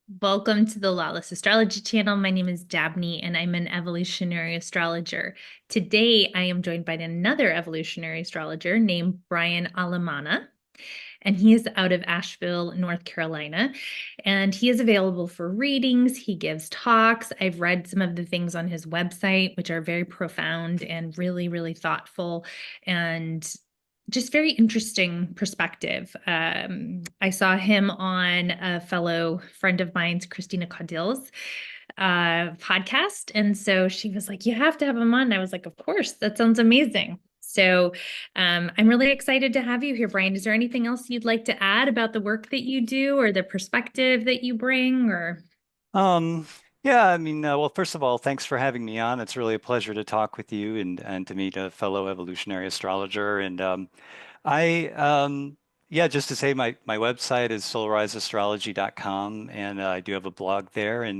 Welcome to the Lawless Astrology channel. My name is Dabney and I'm an evolutionary astrologer. Today I am joined by another evolutionary astrologer named Brian Allemana, and he is out of Asheville, North Carolina, and he is available for readings. He gives talks. I've read some of the things on his website, which are very profound and really, really thoughtful and just very interesting perspective. I saw him on a fellow friend of mine's, Christina Caudill's podcast. And so she was like, "You have to have him on." And I was like, "Of course, that sounds amazing." So I'm really excited to have you here, Brian. Is there anything else you'd like to add about the work that you do or the perspective that you bring or? Um, yeah, well, first of all, thanks for having me on. It's really a pleasure to talk with you and to meet a fellow evolutionary astrologer. I, yeah, just to say, my website is solarizeastrology.com, and I do have a blog there.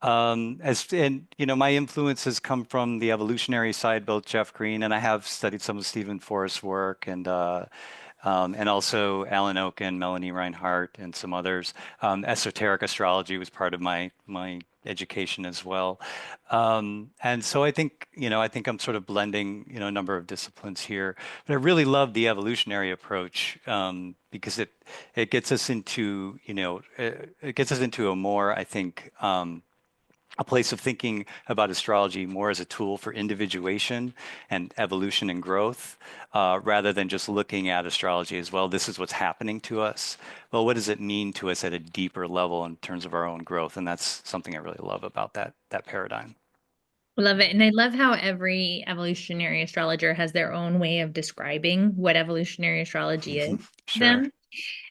My influences come from the evolutionary side, both Jeff Green, and I have studied some of Steven Forrest's work, and also Alan Oken, Melanie Reinhardt, and some others. Esoteric astrology was part of my education as well. And so I think I'm sort of blending, a number of disciplines here. But I really love the evolutionary approach because it gets us into, it gets us into a more, I think, a place of thinking about astrology more as a tool for individuation and evolution and growth, rather than just looking at astrology as well. This is what's happening to us. Well, what does it mean to us at a deeper level in terms of our own growth? And that's something I really love about that paradigm. Love it. And I love how every evolutionary astrologer has their own way of describing what evolutionary astrology is to Sure. them.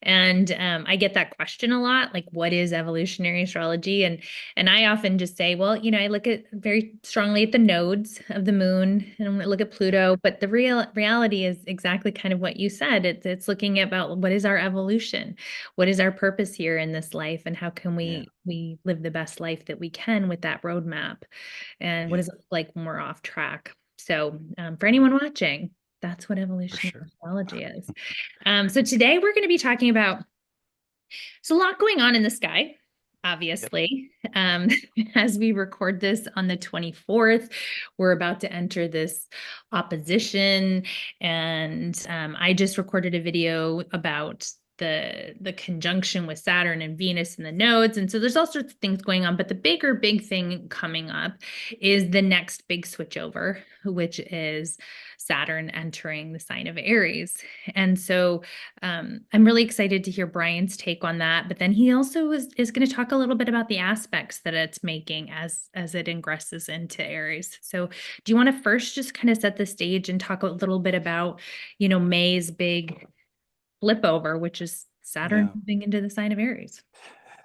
And I get that question a lot, like, what is evolutionary astrology? And I often just say, well, I look at very strongly at the nodes of the moon and I look at Pluto, but the reality is exactly kind of what you said. It's looking about what is our evolution, what is our purpose here in this life, and how can Yeah. we live the best life that we can with that roadmap, and what Yeah. does it look like when we're off track? So for Yeah. anyone watching, that's what For evolutionary sure. astrology is. So today we're going to be talking about a lot going on in the sky, Yep. obviously. As we record this on the 24th, we're about to enter this opposition. And I just recorded a video about the conjunction with Saturn and Venus and the nodes. And so there's all sorts of things going on. But the big thing coming up is the next big switchover, which is Saturn entering the sign of Aries. And so I'm really excited to hear Brian's take on that. But then he also is going to talk a little bit about the aspects that it's making as it ingresses into Aries. So do you want to first just kind of set the stage and talk a little bit about, May's big flip over, which is Saturn Yeah. moving into the sign of Aries?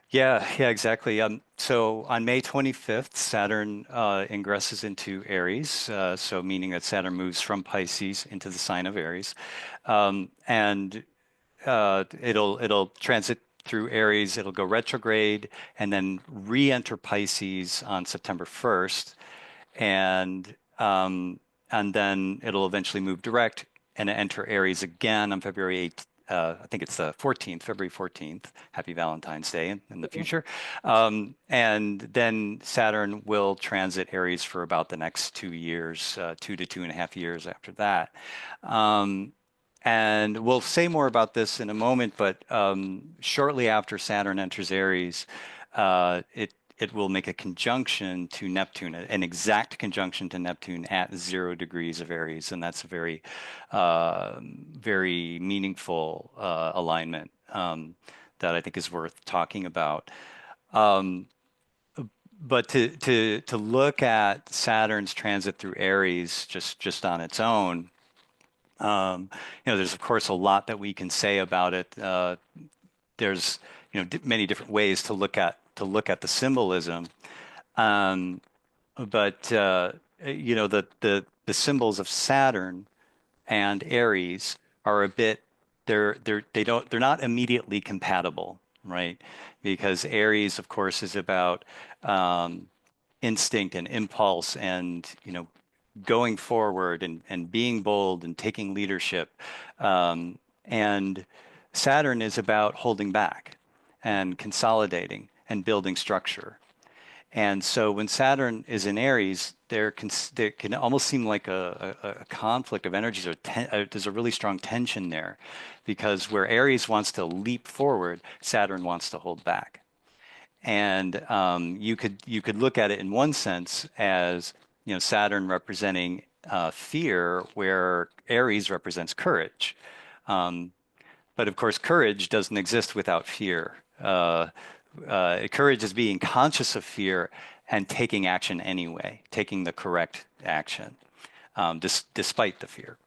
Yeah, yeah, exactly. So on May 25th, Saturn ingresses into Aries, so meaning that Saturn moves from Pisces into the sign of Aries, and it'll transit through Aries. It'll go retrograde and then re-enter Pisces on September 1st, and um, and then it'll eventually move direct and enter Aries again on February 8th. I think it's the 14th, February 14th. Happy Valentine's Day in the future. And then Saturn will transit Aries for about the next 2 years, 2 to 2.5 years after that. Um, and we'll say more about this in a moment, but shortly after Saturn enters Aries, it will make a conjunction to Neptune, an exact conjunction to Neptune at 0 degrees of Aries, and that's a very meaningful alignment that I think is worth talking about. Um, but to look at Saturn's transit through Aries just on its own, there's of course a lot that we can say about it. There's many different ways to look at the symbolism. Um, but the symbols of Saturn and Aries are a bit they're not immediately compatible, right? Because Aries, of course, is about um, instinct and impulse and going forward and being bold and taking leadership. And Saturn is about holding back and consolidating. and building structure. And so when Saturn is in Aries, there can almost seem like a conflict of energies, or there's a really strong tension there, because where Aries wants to leap forward, Saturn wants to hold back. And you could look at it in one sense as, Saturn representing fear, where Aries represents courage. Um, but of course, courage doesn't exist without fear. Courage is being conscious of fear and taking action anyway, taking the correct action, despite the fear.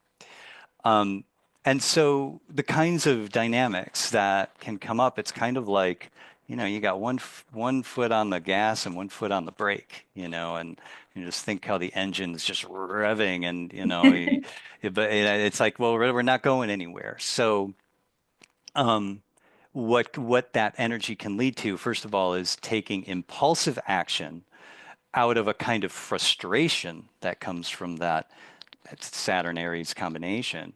Um, and so the kinds of dynamics that can come up, it's kind of like, you got one foot on the gas and one foot on the brake, and you just think how the engine's just revving, and but it's like, well, we're not going anywhere. So um, what that energy can lead to, first of all, is taking impulsive action out of a kind of frustration that comes from that Saturn Aries combination.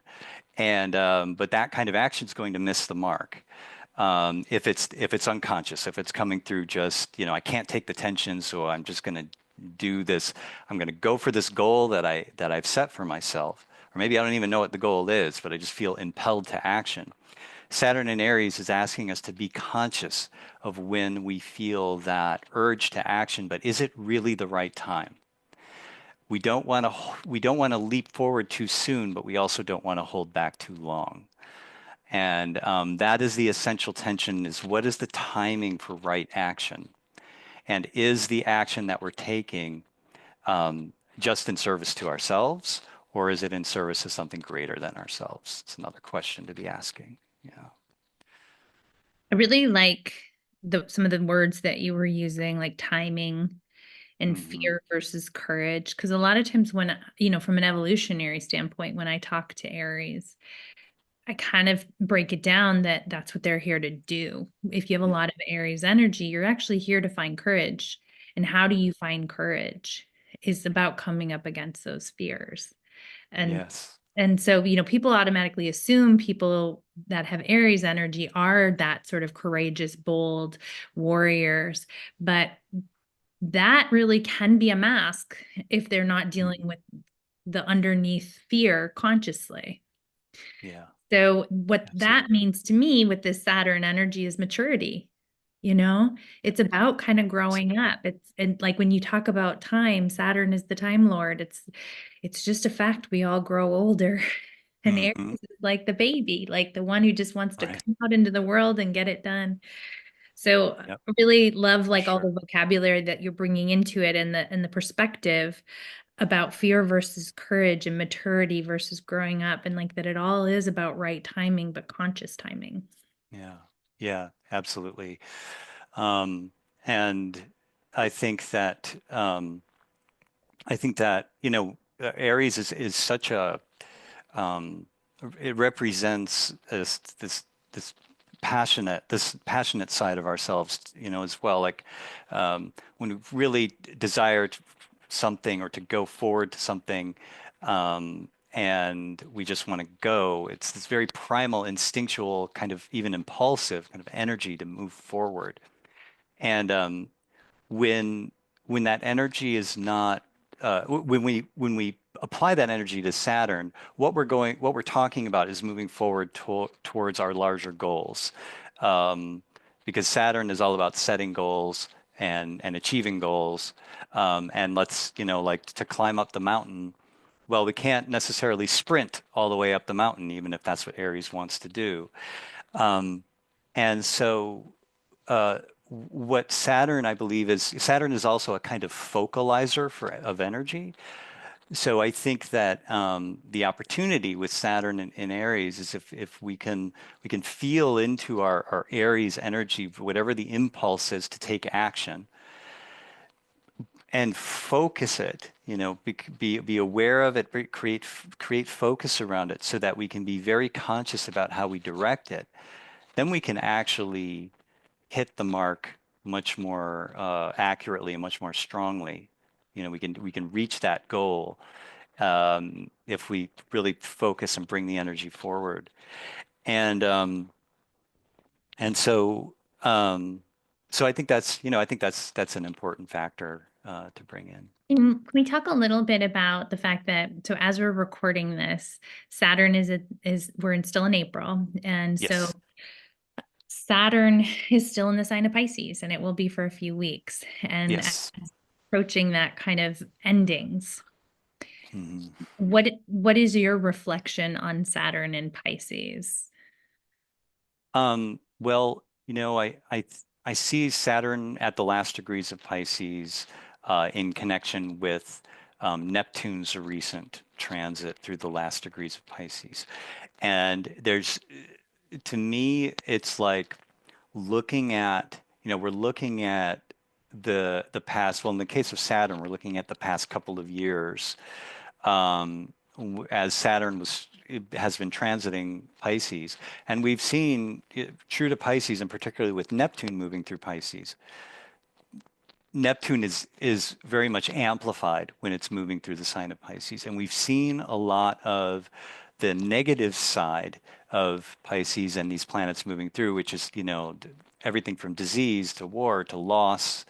And but that kind of action is going to miss the mark. If it's unconscious, if it's coming through just, I can't take the tension, so I'm just going to do this. I'm going to go for this goal that I've set for myself. Or maybe I don't even know what the goal is, but I just feel impelled to action. Saturn in Aries is asking us to be conscious of when we feel that urge to action, but is it really the right time? We don't want to leap forward too soon, but we also don't want to hold back too long. And that is the essential tension: is what is the timing for right action? And is the action that we're taking just in service to ourselves, or is it in service of something greater than ourselves? It's another question to be asking. Yeah. I really like some of the words that you were using, like timing and Hmm. fear versus courage. Because a lot of times when, from an evolutionary standpoint, when I talk to Aries, I kind of break it down that that's what they're here to do. If you have a Yeah. lot of Aries energy, you're actually here to find courage. And how do you find courage is about coming up against those fears. And Yes. and so, people automatically assume people that have Aries energy are that sort of courageous, bold warriors. But that really can be a mask if they're not dealing Hmm. with the underneath fear consciously. Yeah. So, what that Absolutely. means to me with this Saturn energy is maturity. You know, Yep. it's about kind of growing Absolutely. up. And like when you talk about time, Saturn is the time lord. It's just a fact we all grow older. And Aries Hmm. is like the baby, like the one who just wants to Right. come out into the world and get it done. So Yep. I really love For like all sure. the vocabulary that you're bringing into it, and the perspective about fear versus courage and maturity versus growing up, and like that it all is about right timing, but conscious timing. Yeah. Yeah. Absolutely. Um, and I think that Aries is such a um, it represents this passionate side of ourselves, as well. Like when we really desire something, or to go forward to something, and we just want to go. It's this very primal, instinctual, kind of even impulsive kind of energy to move forward. And when when that energy is not when we apply that energy to Saturn, what we're talking about is moving forward towards our larger goals, um, because Saturn is all about setting goals and achieving goals, and let's like to climb up the mountain. Well, we can't necessarily sprint all the way up the mountain, even if that's what Aries wants to do. Um, and so what Saturn, I believe, is Saturn is also a kind of focalizer of energy. So I think that the opportunity with Saturn in Aries is if we can feel into our Aries energy, whatever the impulse is to take action, and focus it, be aware of it, create focus around it, so that we can be very conscious about how we direct it. Then we can actually hit the mark much more accurately and much more strongly. We can reach that goal if we really focus and bring the energy forward. And and so um, So I think that's an important factor to bring in. Can we talk a little bit about the fact that, so as we're recording this, Saturn is we're still in April, and so Yes. Saturn is still in the sign of Pisces, and it will be for a few weeks, and Yes. approaching that kind of endings. Mhm. What is your reflection on Saturn and Pisces? Well, I see Saturn at the last degrees of Pisces in connection with Neptune's recent transit through the last degrees of Pisces. And to me, it's like we're looking at the past. Well, in the case of Saturn, we're looking at the past couple of years as has been transiting Pisces, and we've seen true to Pisces, and particularly with Neptune moving through Pisces. Neptune is very much amplified when it's moving through the sign of Pisces, and we've seen a lot of the negative side of Pisces and these planets moving through, which is, everything from disease to war to loss,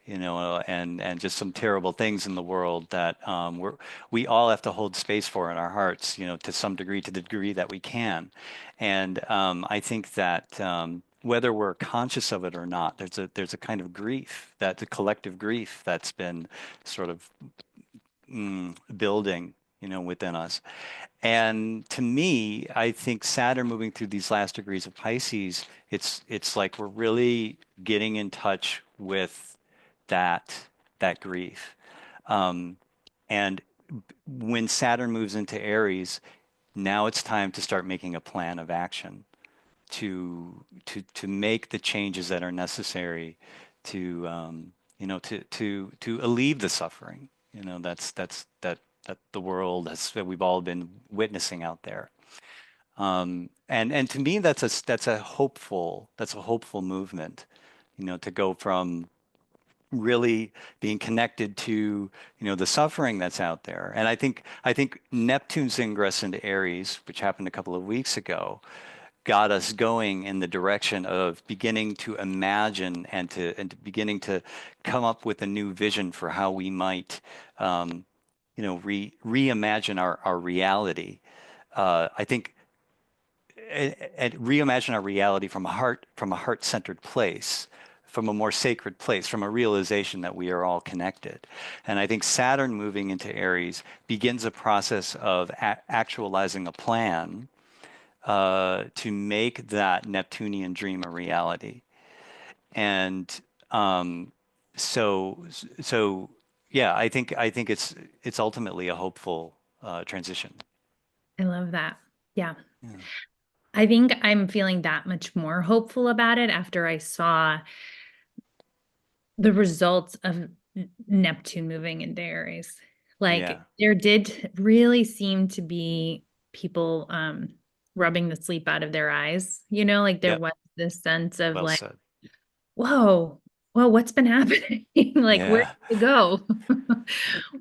and just some terrible things in the world that we all have to hold space for in our hearts, to some degree, to the degree that we can. And I think that whether we're conscious of it or not, there's a kind of grief, that the collective grief that's been sort of building, within us. And to me, I think Saturn moving through these last degrees of Pisces, it's like we're really getting in touch with that that grief. Um, and when Saturn moves into Aries, now it's time to start making a plan of action to make the changes that are necessary to to alleviate the suffering. That the world has that we've all been witnessing out there. And to me, that's a hopeful movement. To go from really being connected to the suffering that's out there. And I think Neptune's ingress into Aries, which happened a couple of weeks ago, got us going in the direction of beginning to imagine and to beginning to come up with a new vision for how we might reimagine our reality. I think and reimagine our reality from a heart-centered place, from a more sacred place, from a realization that we are all connected. And I think Saturn moving into Aries begins a process of actualizing a plan to make that Neptunian dream a reality. And um, so so yeah, I think it's ultimately a hopeful transition. I love that. Yeah. Yeah. I think I'm feeling that much more hopeful about it after I saw the results of Neptune moving into Aries. Like Yeah. there did really seem to be people rubbing the sleep out of their eyes, like there Yep. was this sense of Well like, said. whoa, well, what's been happening? Like where Yeah. did it go?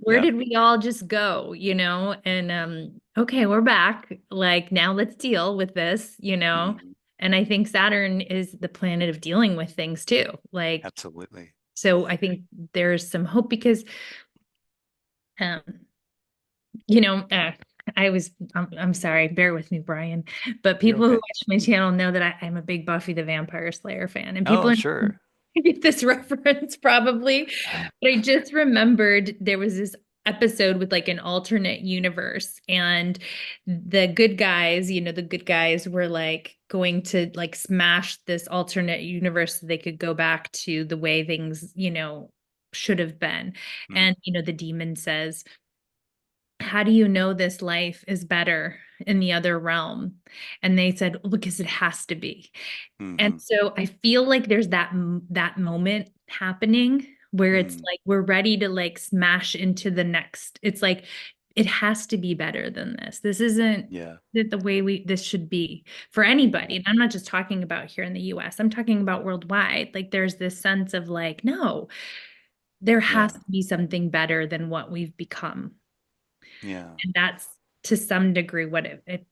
Where Yep. did we all just go, And okay, we're back. Like now. Let's deal with this. Mhm. And I think Saturn is the planet of dealing with things too. Like Absolutely. so I think there's some hope because, um, you know, uh, I'm sorry, bear with me, Brian, but You're people who okay. watch my channel know that I'm a big Buffy the Vampire Slayer fan, and people Oh, in sure. get this reference probably, but I just remembered there was this episode with like an alternate universe and the good guys were like going to like smash this alternate universe so they could go back to the way things, should have been. Mm. And, the demon says, how do you know this life is better in the other realm? And they said, well, because it has to be. And Hmm. so I feel like there's that moment happening where it's Mm. like we're ready to like smash into the next. It's like it has to be better than this. This isn't Yeah. the way this should be for Yeah. anybody. And I'm not just talking about here in the US. I'm talking about worldwide. Like there's this sense of like, no, there has Yeah. to be something better than what we've become. Yeah. And that's to some degree what it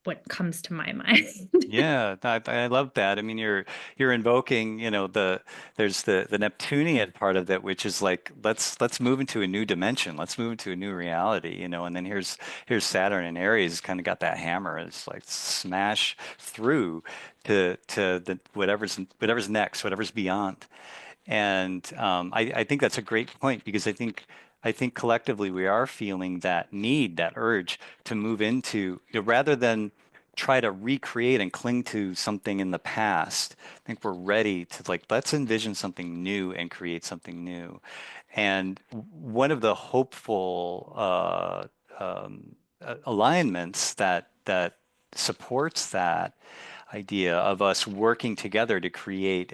what comes to my mind. Yeah, I love that. I mean, you're invoking, there's the Neptunian part of that, which is like let's move into a new dimension, let's move into a new reality, and then here's Saturn and Aries kind of got that hammer. It's like smash through to the whatever's next, whatever's beyond. And I think that's a great point because I think collectively we are feeling that need, that urge to move into, rather than try to recreate and cling to something in the past. I think we're ready to like let's envision something new and create something new. And one of the hopeful alignments that supports that idea of us working together to create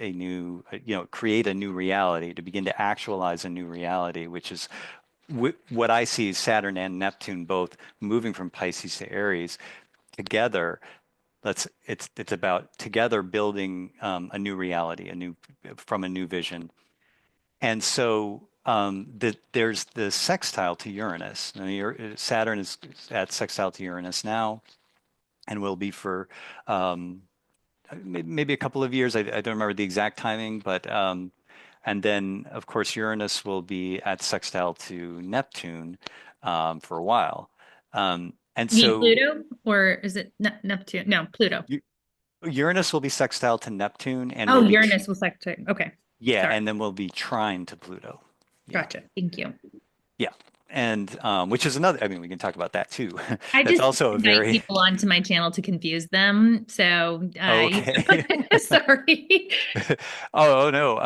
create a new reality, to begin to actualize a new reality, which is what I see is Saturn and Neptune both moving from Pisces to Aries together. It's about together building a new reality, from a new vision. And so there's the sextile to Uranus. Now, Saturn is at sextile to Uranus now, and will be for maybe a couple of years. I don't remember the exact timing, but and then of course Uranus will be at sextile to Neptune for a while. And You mean so Pluto or is it Neptune? No, Pluto. U- Uranus will be sextile to Neptune and Oh, will be Uranus was secretary. Okay. yeah, Sorry. and then will be trine to Pluto. Yeah. Gotcha. Thank you. Yeah. And which is another, I mean, we can talk about that too. I That's just also a invite very people onto my channel to confuse them. So, okay. sorry. Oh no.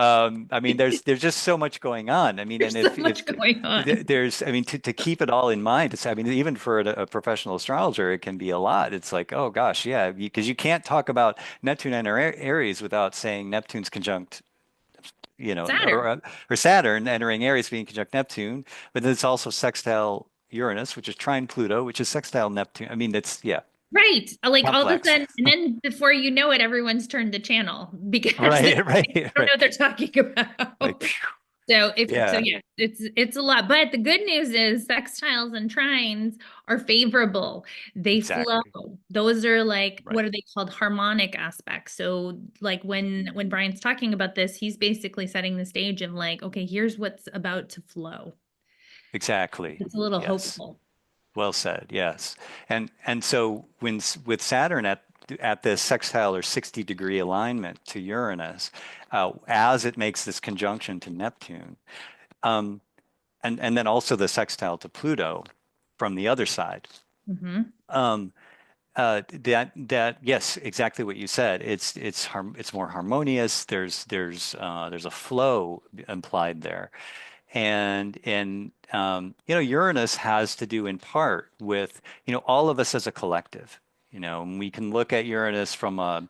I mean, there's just so much going on. I mean, and There's so if much going on. there's, I mean, to keep it all in mind, I mean, even for a professional astrologer, it can be a lot. It's like, oh gosh, yeah, because you can't talk about Neptune and Aries without saying Neptune's conjunct, Saturn. or Saturn entering Aries being conjunct Neptune, but then it's also sextile Uranus, which is trine Pluto, which is sextile Neptune. I mean, it's yeah, Right. Like all of a complex. sudden, and then before you know it, everyone's turned the channel because they Right, right, don't know right. what they're talking Like, about. phew, So yeah, yeah, it's a lot. But the good news is sextiles and trines are favorable. They flow. exactly. Those are like Right. what are they called? Harmonic aspects. So like when Brian's talking about this, he's basically setting the stage and like, okay, here's what's about to flow. Exactly. It's a little Yes. hopeful. Well said. Yes. And so with Saturn at the sextile or 60-degree alignment to Uranus, as it makes this conjunction to Neptune, um, and then also the sextile to Pluto from the other side. Hmm. Um, that yes, exactly what you said. It's more harmonious. There's a flow implied there. And Uranus has to do in part with all of us as a collective. And we can look at Uranus from a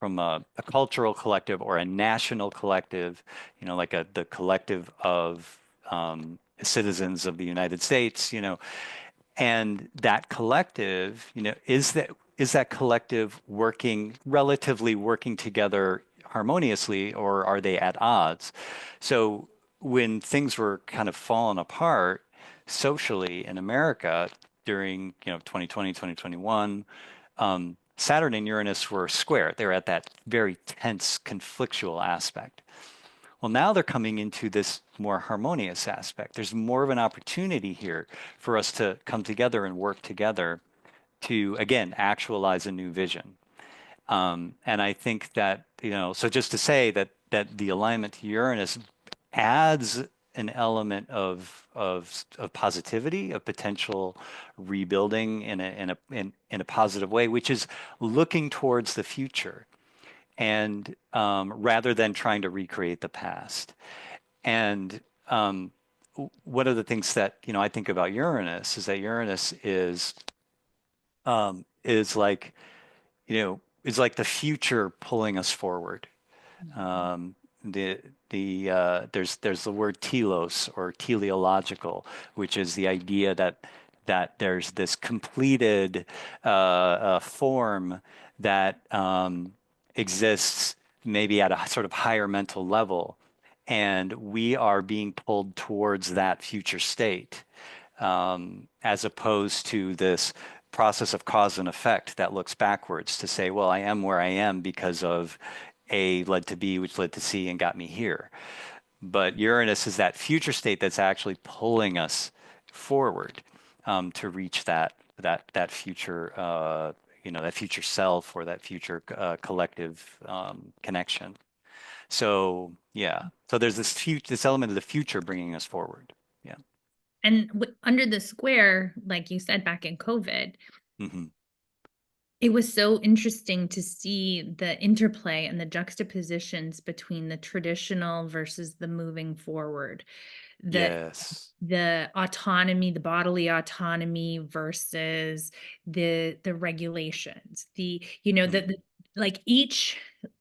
a cultural collective or a national collective, like the collective of citizens of the United States. And that collective, is that collective relatively working together harmoniously, or are they at odds? So when things were kind of falling apart socially in America during, 2020, 2021, Saturn and Uranus were square. They were at that very tense, conflictual aspect. Well, now they're coming into this more harmonious aspect. There's more of an opportunity here for us to come together and work together to, again, actualize a new vision. And I think that, so just to say that the alignment to Uranus adds an element of positivity, of potential rebuilding in a positive way, which is looking towards the future, and rather than trying to recreate the past. And one of the things that I think about Uranus is that Uranus is like the future pulling us forward. Um, there's the word telos or teleological, which is the idea that there's this completed form that exists maybe at a sort of higher mental level, and we are being pulled towards that future state, as opposed to this process of cause and effect that looks backwards to say, well, I am where I am because of A led to B, which led to C and got me here. But Uranus is that future state that's actually pulling us forward to reach that future that future self or that future collective connection. So yeah, so there's this element of the future bringing us forward. Yeah. And under the square, like you said back in COVID, Hmm. it was so interesting to see the interplay and the juxtapositions between the traditional versus the moving forward. The Yes. the autonomy, the bodily autonomy versus the regulations. The Mm. like each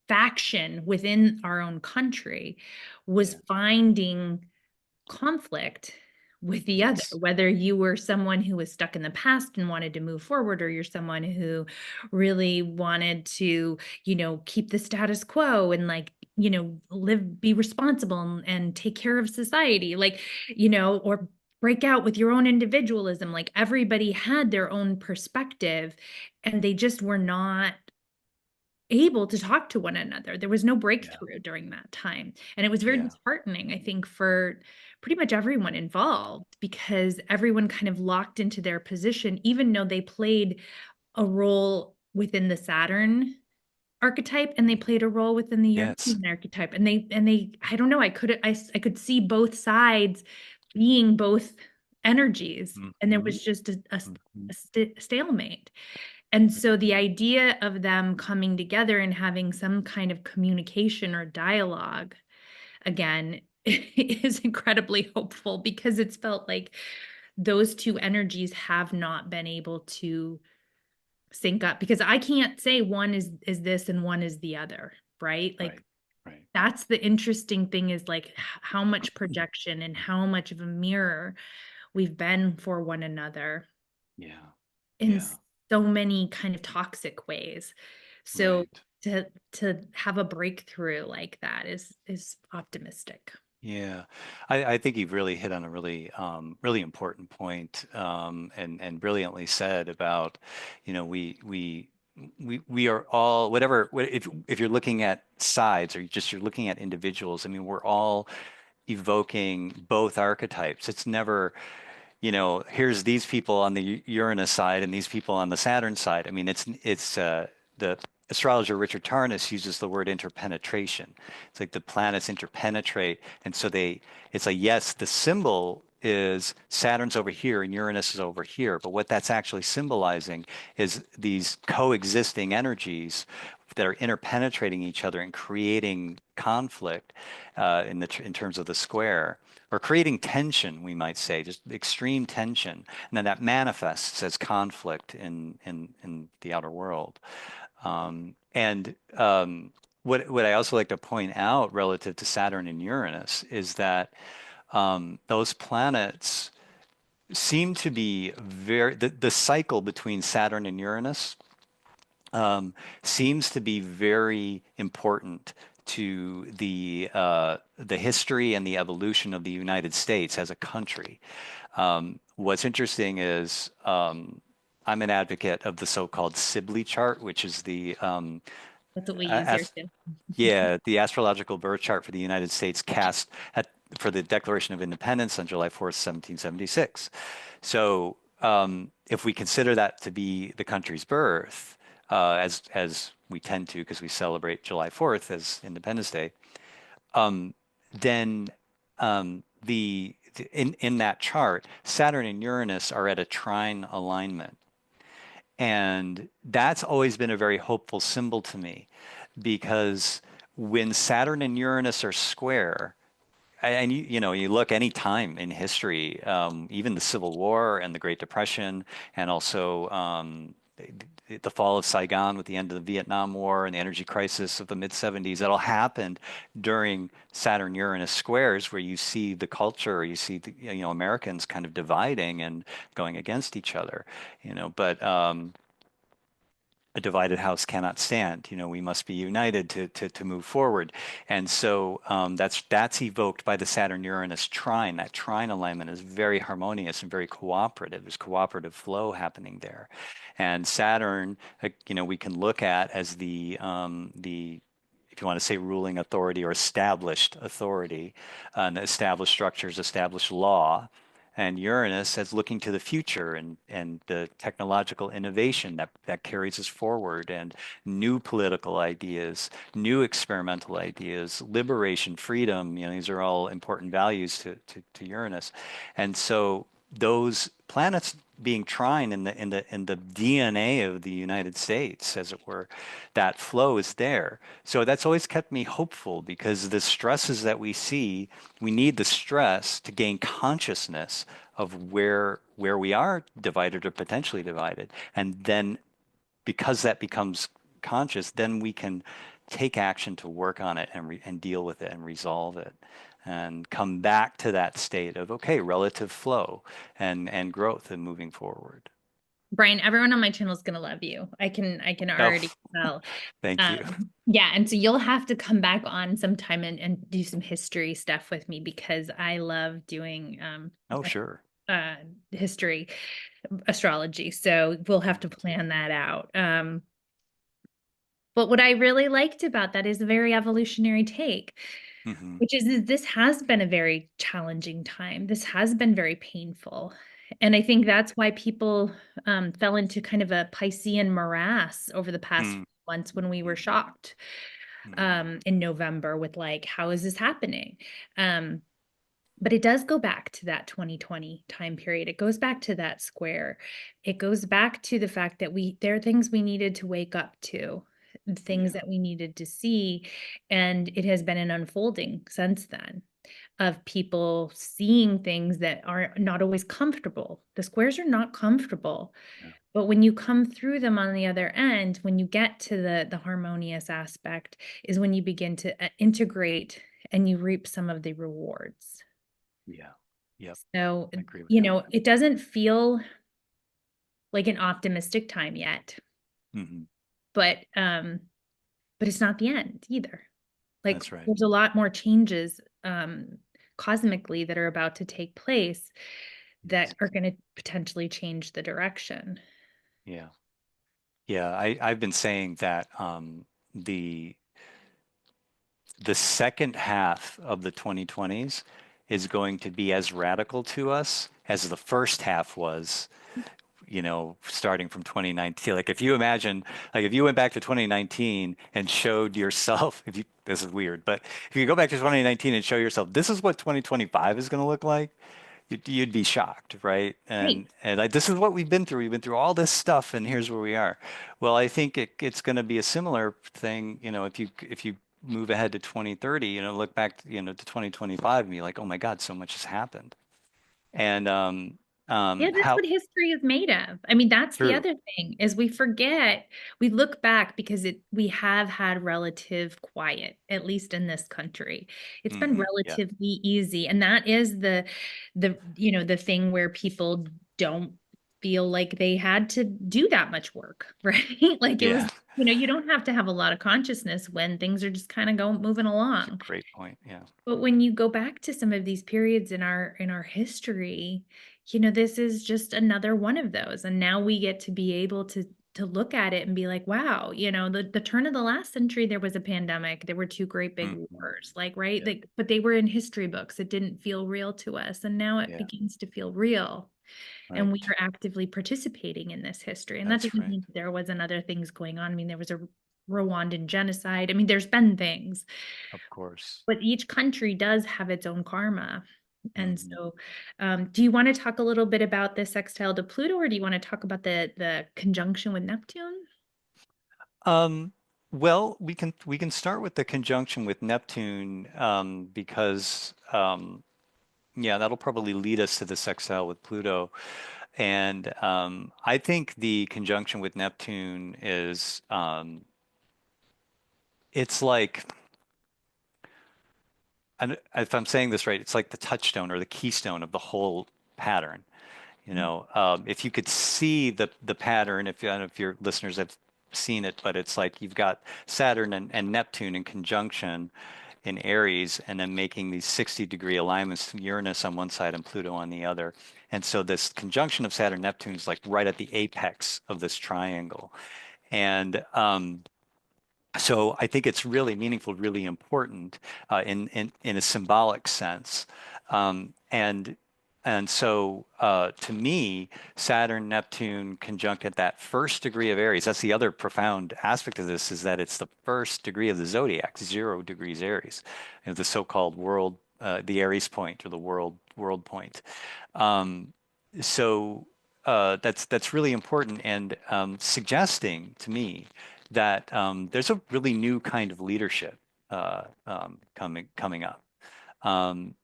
faction within our own country was Yeah. finding conflict with the other, Yes. whether you were someone who was stuck in the past and wanted to move forward, or you're someone who really wanted to, keep the status quo and like, be responsible and take care of society, like, or break out with your own individualism. Like everybody had their own perspective and they just were not able to talk to one another. There was no Yeah. breakthrough during that time. And it was very Yeah. disheartening, I think, for pretty much everyone involved because everyone kind of locked into their position, even though they played a role within the Saturn archetype and they played a role within the Yes. European archetype. And they, I don't know, I could see both sides being both energies. And there Hmm. was just Hmm. a stalemate. And so the idea of them coming together and having some kind of communication or dialogue again is incredibly hopeful because it's felt like those two energies have not been able to sync up because I can't say one is this and one is the other, right? Like Right. Right. that's the interesting thing is like how much projection and how much of a mirror we've been for one another Yeah. in Yeah. so many kind of toxic ways. So Right. to have a breakthrough like that is optimistic. Yeah, I think you've really hit on a really important point, and brilliantly said about, we are all if you're looking at sides or you're looking at individuals. I mean, we're all evoking both archetypes. It's never, here's these people on the Uranus side and these people on the Saturn side. I mean, it's the astrologer Richard Tarnas uses the word interpenetration. It's like the planets interpenetrate, and so it's like yes, the symbol is Saturn's over here and Uranus is over here, but what that's actually symbolizing is these coexisting energies that are interpenetrating each other and creating conflict in terms of the square or creating tension, we might say, just extreme tension, and then that manifests as conflict in the outer world. And what I also like to point out relative to Saturn and Uranus is that those planets seem to be the cycle between Saturn and Uranus um, seems to be very important to the history and the evolution of the United States as a country. What's interesting is I'm an advocate of the so-called Sibley chart, which is That's what we use here as too. the astrological birth chart for the United States cast for the Declaration of Independence on July 4th, 1776. So if we consider that to be the country's birth, as we tend to because we celebrate July 4th as Independence Day, then in that chart, Saturn and Uranus are at a trine alignment. And that's always been a very hopeful symbol to me because when Saturn and Uranus are square, and you look any time in history, even the Civil War and the Great Depression, and also the fall of Saigon with the end of the Vietnam War and the energy crisis of the mid 70s, it all happened during Saturn Uranus squares where you see the culture, you see Americans kind of dividing and going against each other, but a divided house cannot stand. We must be united to move forward. And so that's evoked by the Saturn-Uranus trine. That trine alignment is very harmonious and very cooperative. There's cooperative flow happening there. And Saturn, we can look at as the if you want to say ruling authority or established authority, established structures, established law, and Uranus as looking to the future and the technological innovation that carries us forward and new political ideas, new experimental ideas, liberation, freedom. These are all important values to Uranus. And so those planets being trine in the DNA of the United States, as it were, that flow is there. So that's always kept me hopeful because the stresses that we see, we need the stress to gain consciousness of where we are divided or potentially divided. And then because that becomes conscious, then we can take action to work on it and deal with it and resolve it and come back to that state of okay, relative flow and growth and moving forward. Brian, everyone on my channel is gonna love you. I can Oh, already tell. thank you. Yeah, and so you'll have to come back on sometime and do some history stuff with me because I love doing Oh, sure. uh history astrology. So we'll have to plan that out. But what I really liked about that is a very evolutionary take, Hmm. which is that this has been a very challenging time. This has been very painful. And I think that's why people fell into kind of a Piscean morass over the past few months when we were shocked Mm-hmm. in November with like, how is this happening? Um, but it does go back to that 2020 time period. It goes back to that square. It goes back to the fact that there are things we needed to wake up to, things Yeah. that we needed to see. And it has been an unfolding since then of people seeing things that are not always comfortable. The squares are not comfortable. Yeah. But when you come through them on the other end, when you get to the harmonious aspect, is when you begin to integrate and you reap some of the rewards. Yeah. Yep. So, I agree with that. it doesn't feel like an optimistic time yet, Hmm. but it's not the end either. Like That's right. there's a lot more changes cosmically that are about to take place Yes. that are going to potentially change the direction. Yeah. Yeah. I've been saying that the the second half of the 2020s is going to be as radical to us as the first half was, starting from 2019. Like if you imagine, like if you went back to 2019 and showed yourself, if you, this is weird, but if you go back to 2019 and show yourself, this is what 2025 is going to look like, you'd be shocked, right? Right. And like this is what we've been through. We've been through all this stuff, and here's where we are. Well, I think it's going to be a similar thing, if you move ahead to 2030, look back, to 2025 and be like, oh my God, so much has happened. And Yeah, that's how what history is made of. I mean, that's the true. other thing is we forget, we look back because we have had relative quiet, at least in this country. It's been Yeah. relatively easy. And that is the thing where people don't feel like they had to do that much work, right? Like it was, Yeah. you don't have to have a lot of consciousness when things are just kind of going moving It's a along. great point. Yeah. But when you go back to some of these periods in our history, this is just another one of those. And now we get to be able to look at it and be like, wow, the turn of the last century, there was a pandemic. There were two great big Hmm. wars, like, right? Yeah. Like, but they were in history books. It didn't feel real to us. And now it Yeah. begins to feel real. And we Right. are actively participating in this history. And that That's doesn't right. mean there wasn't other things going on. I mean, there was a Rwandan genocide. I mean, there's been things, Of course. but each country does have its own karma. And Hmm. so, do you want to talk a little bit about the sextile to Pluto, or do you want to talk about the conjunction with Neptune? Um, well, we can start with the conjunction with Neptune, because yeah, that'll probably lead us to the sextile with Pluto. And I think the conjunction with Neptune is it's like, and if I'm saying this right, it's like the touchstone or the keystone of the whole pattern. If you could see the pattern, if I don't know if your listeners have seen it, but it's like you've got Saturn and Neptune in conjunction in Aries, and then making these 60-degree alignments to Uranus on one side and Pluto on the other. And so this conjunction of Saturn Neptune is like right at the apex of this triangle. And so I think it's really meaningful, really important in a symbolic sense. Um, and and so to me, Saturn, Neptune conjunct at that first degree of Aries. That's the other profound aspect of this, is that it's the first degree of the zodiac, 0 degrees Aries, the so-called world, the Aries point, or the world point. Um, so that's really important, and suggesting to me that there's a really new kind of leadership coming up, and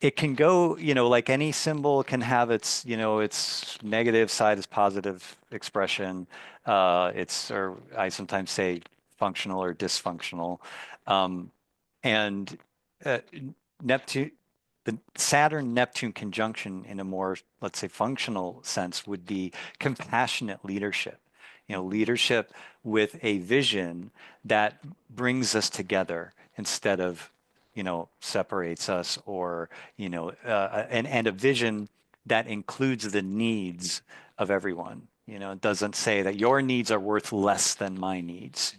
it can go, like any symbol can have its negative side as positive expression. Or I sometimes say functional or dysfunctional, and uh, Neptune. The Saturn-Neptune conjunction in a more, let's say, functional sense would be compassionate leadership. Leadership with a vision that brings us together instead of, separates us, or, and a vision that includes the needs of everyone. It doesn't say that your needs are worth less than my needs,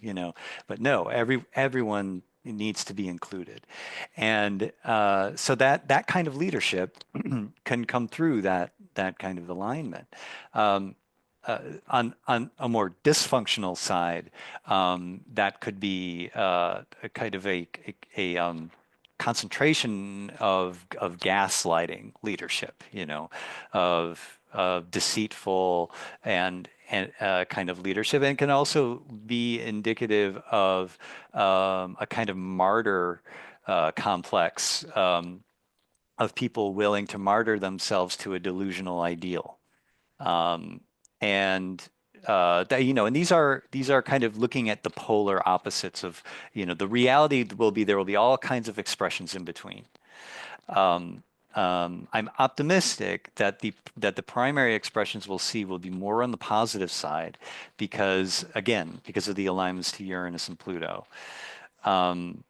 but no, everyone needs to be included. And so that kind of leadership can come through that kind of alignment. Um, on a more dysfunctional side, that could be a kind of a concentration of gaslighting leadership, of deceitful and kind of leadership, and can also be indicative of a kind of martyr complex, of people willing to martyr themselves to a delusional ideal. Um, and and these are kind of looking at the polar opposites of, the reality will be, there will be all kinds of expressions in between. Um, I'm optimistic that the primary expressions we'll see will be more on the positive side, because, again, because of the alignments to Uranus and Pluto. Um,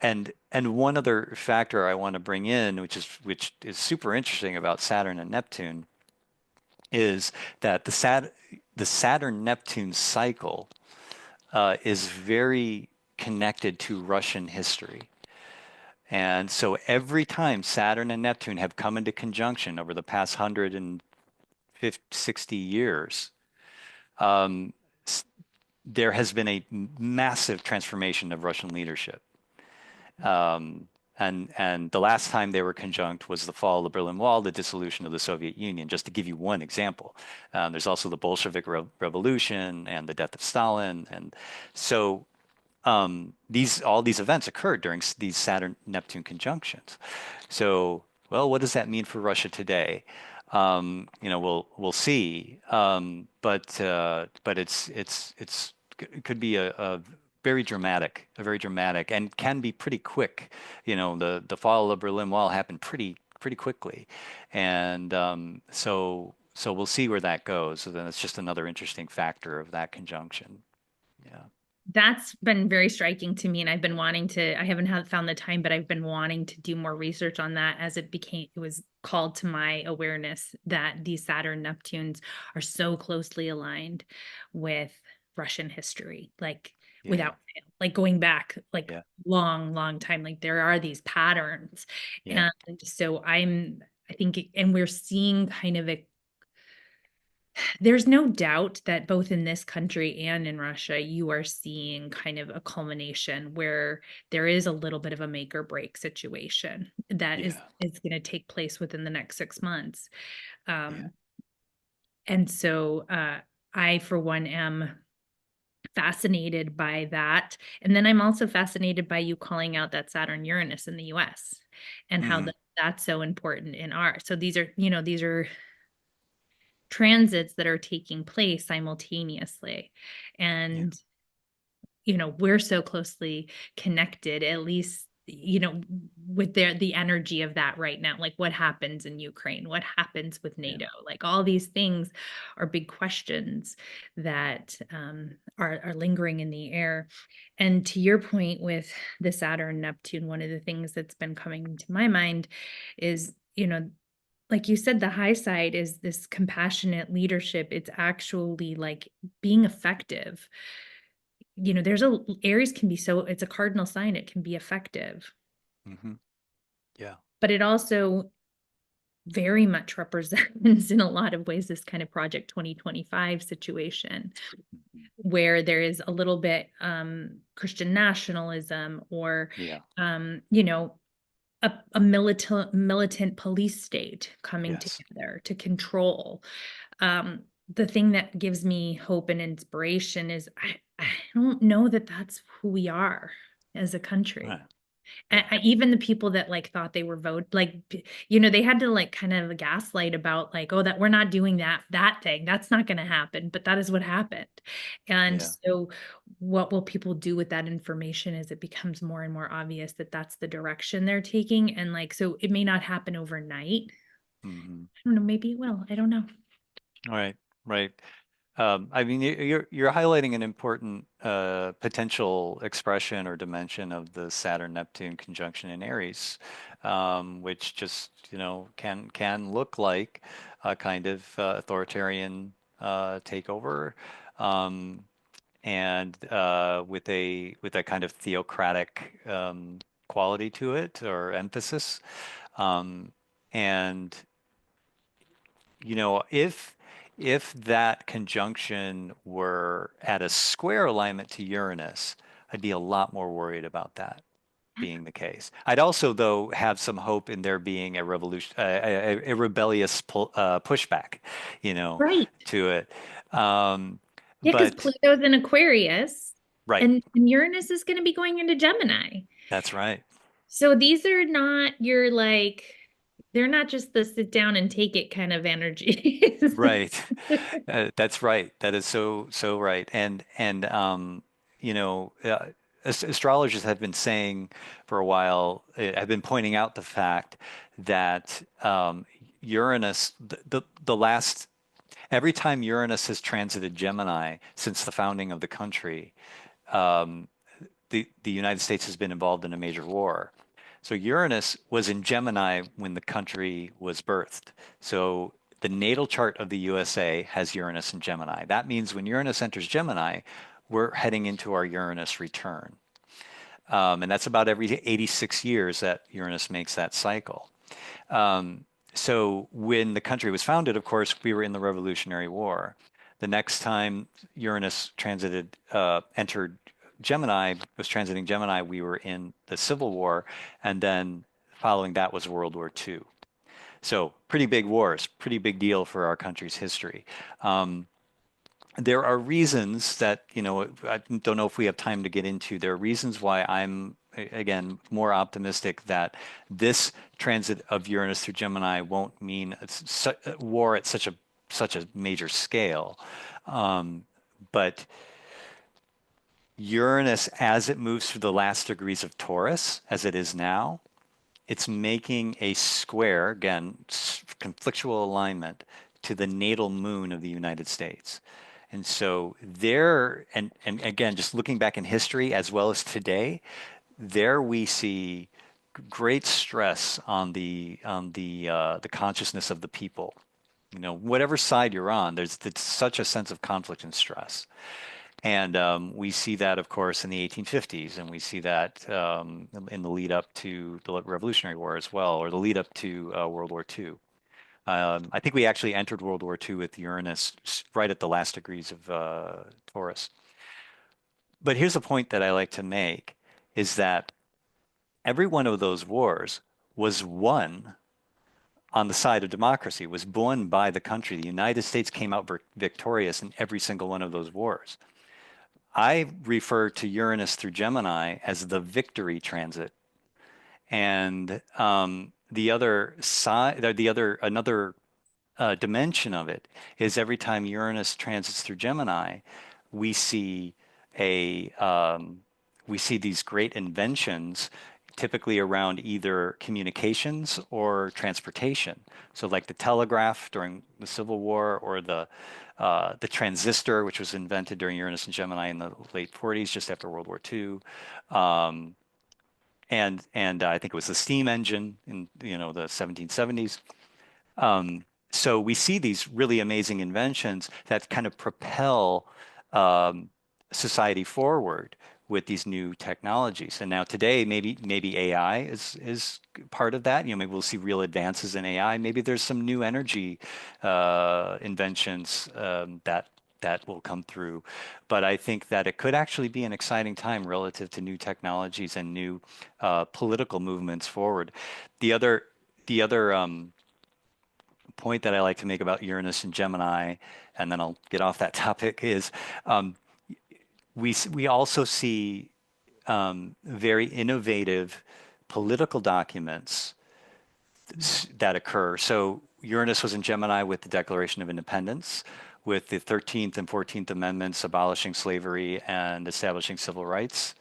and one other factor I want to bring in, which is super interesting about Saturn and Neptune, is that the Saturn-Neptune cycle is very connected to Russian history. And so every time Saturn and Neptune have come into conjunction over the past 160 years, um, there has been a massive transformation of Russian leadership. Um, and the last time they were conjunct was the fall of the Berlin Wall, the dissolution of the Soviet Union, just to give you one example. There's also the Bolshevik Revolution and the death of Stalin. And so all these events occurred during these Saturn-Neptune conjunctions. So, well, what does that mean for Russia today? We'll see. But it could be a very dramatic, and can be pretty quick. The fall of the Berlin Wall happened pretty quickly, and so we'll see where that goes. So then it's just another interesting factor of that conjunction. Yeah. That's been very striking to me, and I've been wanting to, I haven't found the time, but I've been wanting to do more research on that, as it was called to my awareness that these Saturn Neptunes are so closely aligned with Russian history, like Yeah. without fail, like going back like Yeah. long time, like there are these patterns. Yeah. And so I think, and we're seeing kind of there's no doubt that both in this country and in Russia, you are seeing kind of a culmination where there is a little bit of a make or break situation that is Yeah. is going to take place within the next 6 months. Yeah. Um, and so I, for one, am fascinated by that. And then I'm also fascinated by you calling out that Saturn Uranus in the US and how Mhm. that's so important in our. So these are transits that are taking place simultaneously. Yeah. And, we're so closely connected, at least with the energy of that right now. Like what happens in Ukraine? What happens with Yeah. NATO? Like all these things are big questions that are lingering in the air. And to your point with the Saturn Neptune, one of the things that's been coming to my mind is, like you said, the high side is this compassionate leadership. It's actually like being effective. There's Aries can be it's a cardinal sign, it can be effective, Hmm. Yeah. but it also very much represents in a lot of ways this kind of Project 2025 situation Mhm. where there is a little bit Christian nationalism or Yeah. um, you know a militant police state coming Yes. together to control. The thing that gives me hope and inspiration is I don't know that that's who we are as a country. Right. And Yeah. even the people that like thought they were they had to like kind of gaslight about like, oh, that we're not doing that thing. That's not going to happen. But that is what happened. And Yeah. so, what will people do with that information as it becomes more and more obvious that that's the direction they're taking? And like, so it may not happen overnight. Hmm. I don't know. Maybe it will. I don't know. Right. Right. I mean, you're highlighting an important potential expression or dimension of the Saturn-Neptune conjunction in Aries, which just, can look like a kind of authoritarian takeover, um, and with a kind of theocratic quality to it or emphasis. Um, and if that conjunction were at a square alignment to Uranus, I'd be a lot more worried about that being the case. I'd also, though, have some hope in there being a revolution, a rebellious pushback, you know, Right. to it. Um, Yeah, because but Pluto's in Aquarius right, and Uranus is going to be going into Gemini. that's right. So these are not your like, they're not just the sit down and take it kind of energies. Right. That's right. That is so right. You know, astrologers have been saying for a while, have been pointing out the fact that Uranus, the last, every time Uranus has transited Gemini since the founding of the country, um, the United States has been involved in a major war. So Uranus was in Gemini when the country was birthed. So the natal chart of the USA has Uranus in Gemini. That means when Uranus enters Gemini, we're heading into our Uranus return. And that's about every 86 years that Uranus makes that cycle. Um, so when the country was founded, of course, we were in the Revolutionary War. The next time Uranus entered Gemini, was transiting Gemini, we were in the Civil War, and then following that was World War II. So pretty big wars, pretty big deal for our country's history. Um, there are reasons that, I don't know if we have time to get into. There are reasons why I'm, again, more optimistic that this transit of Uranus through Gemini won't mean a war at such a major scale. Um, but Uranus, as it moves through the last degrees of Taurus, as it is now, it's making a square, again, conflictual alignment to the natal moon of the United States. And so there, and again, just looking back in history as well as today, there we see great stress on the consciousness of the people. Whatever side you're on, there's such a sense of conflict and stress. And we see that, of course, in the 1850s, and we see that in the lead up to the Revolutionary War as well, or the lead up to World War II. I think we actually entered World War II with Uranus right at the last degrees of Taurus. But here's a point that I like to make is that every one of those wars was won on the side of democracy, was won by the country. The United States came out victorious in every single one of those wars. I refer to Uranus through Gemini as the victory transit. And the other side, another dimension of it is every time Uranus transits through Gemini, we see a we see these great inventions, typically around either communications or transportation. So like the telegraph during the Civil War, or the transistor, which was invented during Uranus and Gemini in the late 40s, just after World War II. Um, and I think it was the steam engine in the 1770s. So we see these really amazing inventions that kind of propel um, society forward with these new technologies. And now today, maybe AI is part of that. Maybe we'll see real advances in AI. Maybe there's some new energy inventions that will come through. But I think that it could actually be an exciting time relative to new technologies and new political movements forward. The other the other point that I like to make about Uranus and Gemini, and then I'll get off that topic, is um, we also see very innovative political documents that occur. So Uranus was in Gemini with the Declaration of Independence, with the 13th and 14th Amendments abolishing slavery and establishing civil rights.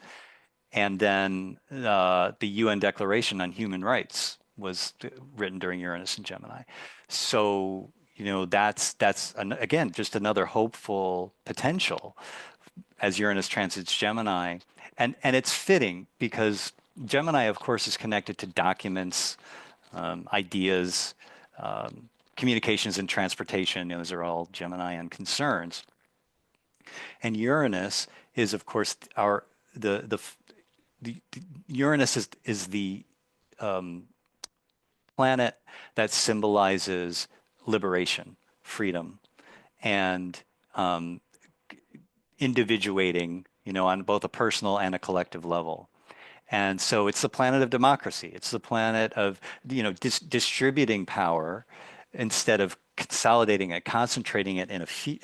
And then the UN Declaration on Human Rights was written during Uranus and Gemini. So, again, just another hopeful potential as Uranus transits Gemini. And it's fitting because Gemini, of course, is connected to documents, ideas, communications and transportation. Those are all Geminian concerns. And Uranus is, of course, our the Uranus is the um, planet that symbolizes liberation, freedom, and um, individuating, on both a personal and a collective level. And so it's the planet of democracy. It's the planet of, distributing power instead of consolidating it, concentrating it in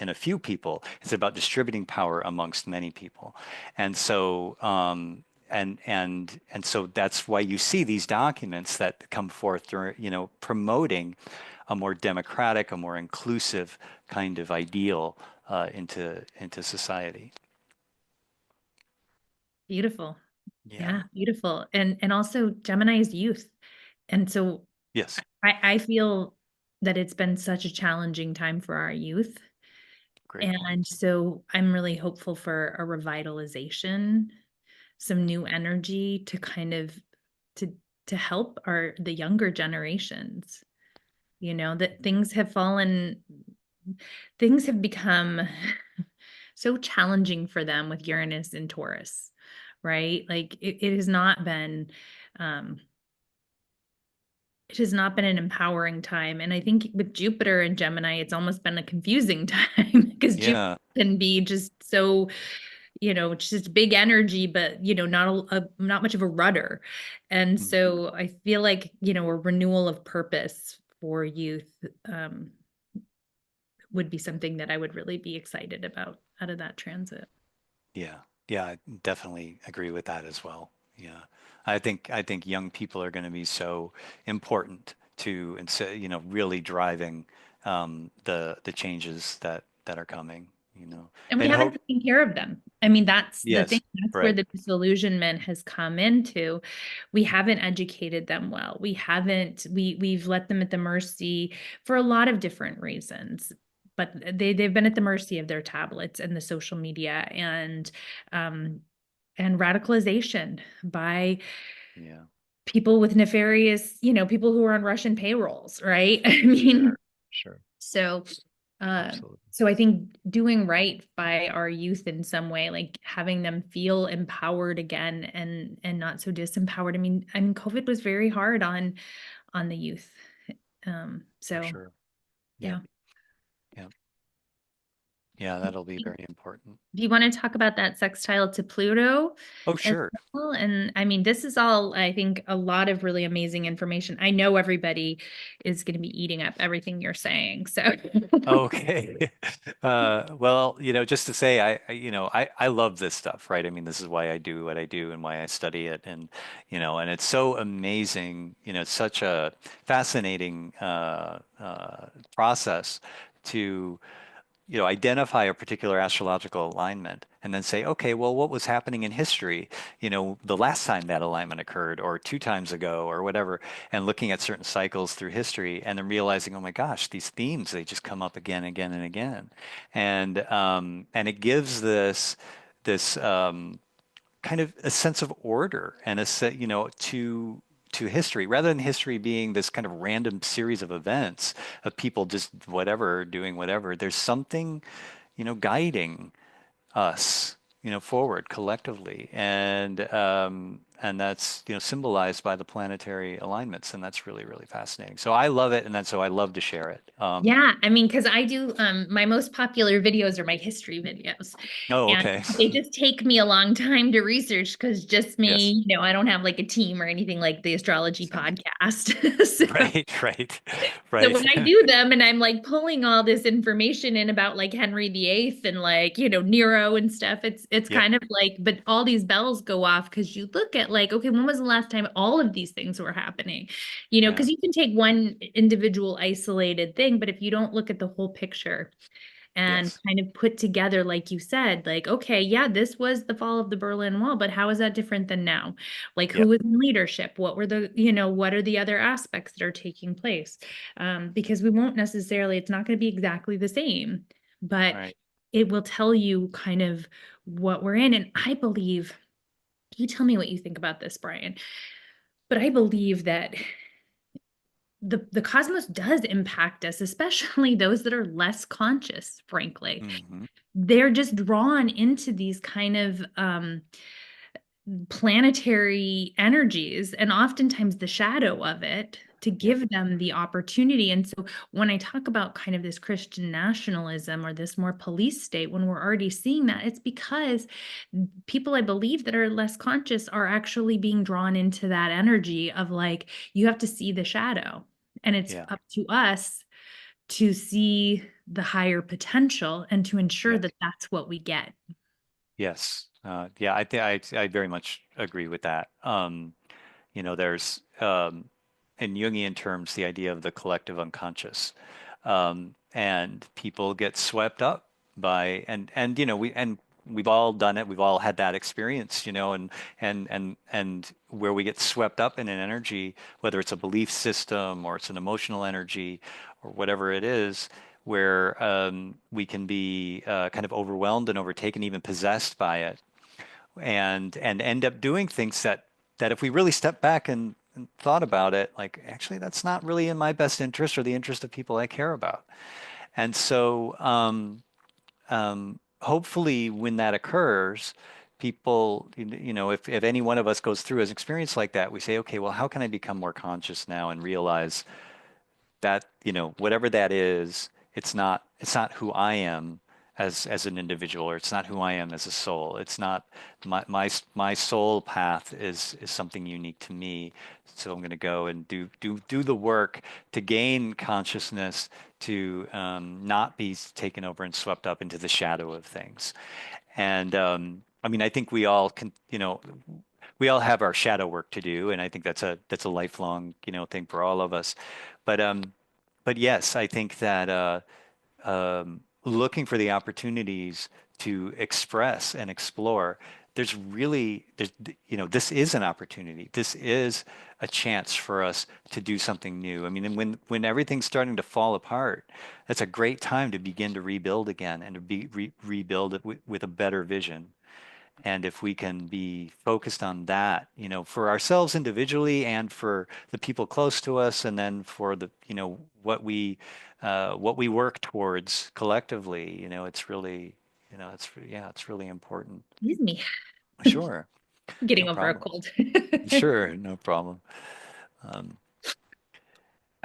a few people. It's about distributing power amongst many people. And so, and so that's why you see these documents that come forth during, promoting a more democratic, a more inclusive kind of ideal into society. Beautiful. Yeah. Yeah, beautiful. And also Gemini's youth. And so Yes. I feel that it's been such a challenging time for our youth. Great point. And so I'm really hopeful for a revitalization, some new energy to kind of to to help the younger generations. That things have become so challenging for them with Uranus and Taurus, right? Like it has not been um it has not been an empowering time. And I think with Jupiter and Gemini, it's almost been a confusing time because Jupiter Yeah. can be just so, just big energy, but, not much of a rudder. And Mm. so I feel like, a renewal of purpose for youth would be something that I would really be excited about out of that transit. Yeah, yeah, I definitely agree with that as well. Yeah, I think young people are going to be so important to, and so, really driving the changes that are coming. And we And haven't hope. taken care of them. I mean, that's the thing. Yes, That's where right. the disillusionment has come into. We haven't educated them well. We've let them at the mercy for a lot of different reasons. But they've been at the mercy of their tablets and the social media um and radicalization by Yeah, people with nefarious, people who are on Russian payrolls, right? I mean, sure, sure, so, absolutely. so I think doing right by our youth in some way, like having them feel empowered again and not so disempowered. I mean, COVID was very hard on the youth. For So sure. Yeah, yeah. yeah, yeah. That'll be very important. Do you want to talk about that sextile to Pluto Oh, as sure. well? And I mean, this is all, I think, a lot of really amazing information. I know everybody is going to be eating up everything you're saying. So Okay. Well, just to say, I love this stuff, right? I mean, this is why I do what I do and why I study it. And it's so amazing, it's such a fascinating process to identify a particular astrological alignment and then say, okay, well, what was happening in history, the last time that alignment occurred or 2 times ago or whatever, and looking at certain cycles through history and then realizing, oh my gosh, these themes, they just come up again, again, and again. And it gives this kind of a sense of order and a set, to history rather than history being this kind of random series of events of people just whatever doing whatever. There's something, guiding us, forward collectively, and that's symbolized by the planetary alignments, and that's really really fascinating. So I love it, and that's so I love to share it. Yeah, I mean, because I do my most popular videos are my history videos. Oh, And okay. they just take me a long time to research because just Yes. me, I don't have like a team or anything like the astrology Same. podcast. So Right, right, So right. when I do them and I'm like pulling all this information in about like Henry VIII and like, Nero and stuff, it's Yep. kind of like, but all these bells go off because you look at like, okay, when was the last time all of these things were happening? Yeah. Because you can take one individual isolated thing, but if you don't look at the whole picture, and Yes. kind of put together, like you said, like, okay, yeah, this was the fall of the Berlin Wall, but how is that different than now? Like, who Yep. was in leadership? What were what are the other aspects that are taking place? Because we won't necessarily, it's not going to be exactly the same, but Right. it will tell you kind of what we're in. And I believe, you tell me what you think about this, Brian, but I believe that the cosmos does impact us, especially those that are less conscious, frankly. Hmm. They're just drawn into these kind of planetary energies and oftentimes the shadow of it to Yep. give them the opportunity. And so when I talk about kind of this Christian nationalism or this more police state, when we're already seeing that, it's because people I believe that are less conscious are actually being drawn into that energy of like, you have to see the shadow. And it's Yeah. up to us to see the higher potential and to ensure Yeah. that that's what we get. Yes. Yeah, I very much agree with that. There's in Jungian terms the idea of the collective unconscious, and people get swept up by and we've all done it. We've all had that experience, and where we get swept up in an energy, whether it's a belief system or it's an emotional energy or whatever it is, where we can be kind of overwhelmed and overtaken, even possessed by it, and end up doing things that if we really step back and thought about it, like actually that's not really in my best interest or the interest of people I care about. And so hopefully when that occurs, people, if any one of us goes through an experience like that, we say, okay, well, how can I become more conscious now and realize that, whatever that is, it's not who I am as an individual, or it's not who I am as a soul. It's not my soul path is something unique to me. So I'm going to go and do the work to gain consciousness, to not be taken over and swept up into the shadow of things. And I mean, I think we all can, we all have our shadow work to do, and I think that's a lifelong, thing for all of us. But yes, I think that looking for the opportunities to express and explore, this is an opportunity. This is a chance for us to do something new. I mean, and when everything's starting to fall apart, that's a great time to begin to rebuild again and to rebuild it with a better vision. And if we can be focused on that, for ourselves individually and for the people close to us, and then for the, what we work towards collectively, it's really, yeah, it's really important. Excuse me. Sure, no Getting over a problem. cold. Sure, no problem. Um,